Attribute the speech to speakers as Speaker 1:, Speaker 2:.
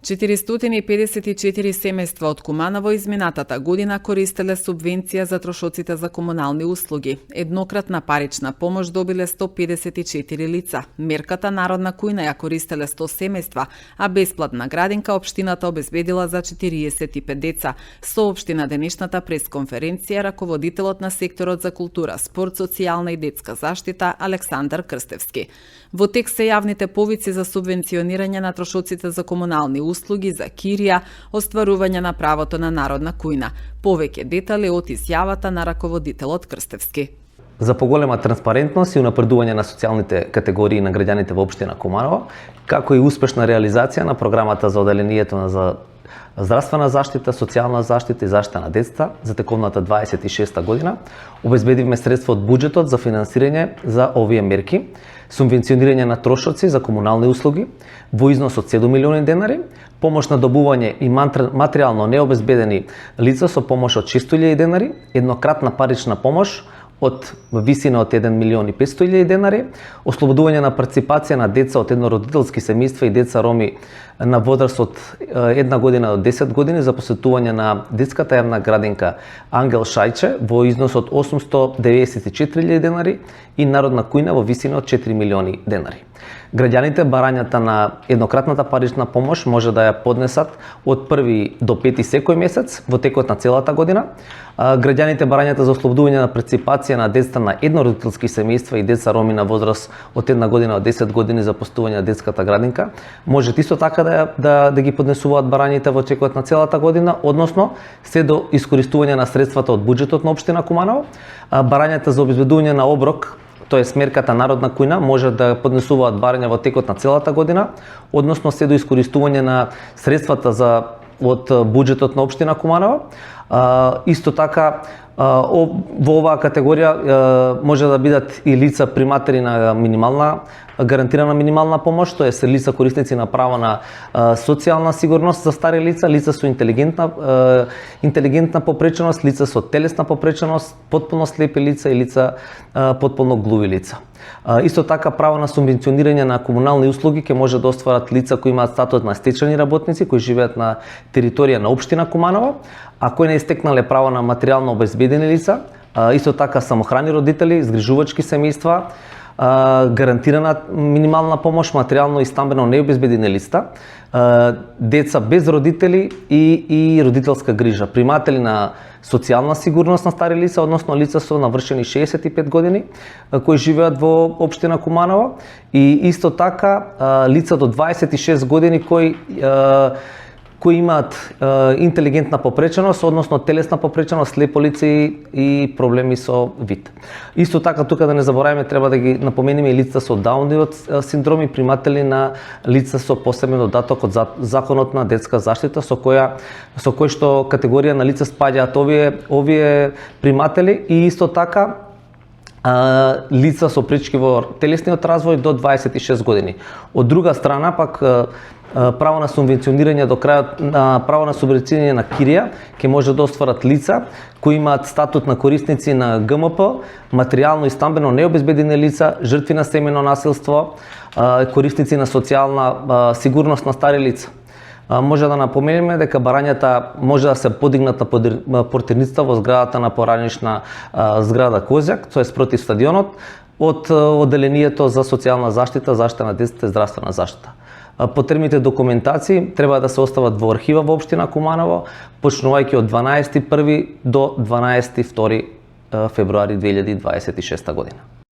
Speaker 1: 454 семејства од Куманово изминатата година користеле субвенција за трошоците за комунални услуги. Еднократна парична помош добиле 154 лица. Мерката Народна кујна ја користеле 100 семејства, а бесплатна градинка општината обезбедила за 45 деца, соопшти на денешната пресконференција раководителот на секторот за култура, спорт, социјална и детска заштита Александар Крстевски. Во текст се јавните повици за субвенционирање на трошоците за комунални услуги за кирија, остварување на правото на народна кујна. Повеќе детали од изјавата на раководителот Крстевски.
Speaker 2: За поголема транспарентност и унапредување на социјалните категории на граѓаните во општина Куманово, како и успешна реализација на програмата за оделението за здравствена заштита, социјална заштита и заштита на децата за тековната 26-та година, обезбедивме средства од буџетот за финансирање за овие мерки, субвенционирање на трошоци за комунални услуги во износ од 7 милиони денари, помош на добување и материјално необезбедени лица со помош од 600.000 денари, еднократна парична помош од висина од 1 милион и 500.000 денари, ослободување на партиципација на деца од еднородителски семејства и деца роми на возраст од 1 година до 10 години за посетување на детската јавна градинка Ангел Шајче во износ од 894.000 денари и народна кујна во висина од 4 милиони денари. Граѓаните барањата на еднократната парична помош може да ја поднесат од 1 до 5 секој месец во текот на целата година. Граѓаните барањата за ослободување на партиципација на деца на еднородителски семејства и деца роми на возраст од 1 година до 10 години за посетување на детската градинка може исто така да ги поднесуваат барањите во текот на целата година, односно се до искористување на средствата од буџетот на општина Куманово. Барањата за обезбедување на оброк, тоест мерката Народна кујна, може да поднесуваат барања во текот на целата година, односно се до искористување на средствата од буџетот на општина Куманово. Исто така во оваа категорија може да бидат и лица приматели на гарантирана минимална помош, тоа се лица корисници на право на социјална сигурност за стари лица, лица со интелигентна попреченост, лица со телесна попреченост, потполно слепи лица и лица потполно глуви лица. Исто така право на субвенционирање на комунални услуги ќе може да остварат лица кои имаат статут на стечени работници кои живеат на територија на општина Куманово, а кои не истекнале право на материјално обезбедени лица, исто така самохрани родители, згрижувачки семејства, гарантирана минимална помош, материјално и стамбено необезбедени лица, деца без родители и родителска грижа, приматели на социјална сигурност на стари лица, односно лица со навршени 65 години кои живеат во општина Куманово и исто така лица до 26 години кои имаат интелигентна попреченост, односно телесна попреченост, слепо лице и проблеми со вид. Исто така, тука да не забораваме, треба да ги напомениме и лица со Даунивиот синдром и приматели на лица со посебен додаток од Законот на детска заштита, со кој што категорија на лица спаѓаат овие приматели и исто така лица со пречки во телесниот развој до 26 години. Од друга страна, пак, право на субвенционирање до крајот право на субвенционирање на кирија ќе може да остварат лица кои имаат статут на корисници на ГМП, материјално и стамбено необезбедени лица, жртви на семејно насилство, корисници на социјална сигурност на стари лица. Може да напоменеме дека барањата може да се подигнат на портирницата во зградата на поранишна зграда Козјак, тоест против стадионот, од одделението за социјална заштита, заштита на децата и здравствена заштита. Потребните документации треба да се остават во архива во општина Куманово, почнувајќи од 12.1 до 12.2 февруари 2026 година.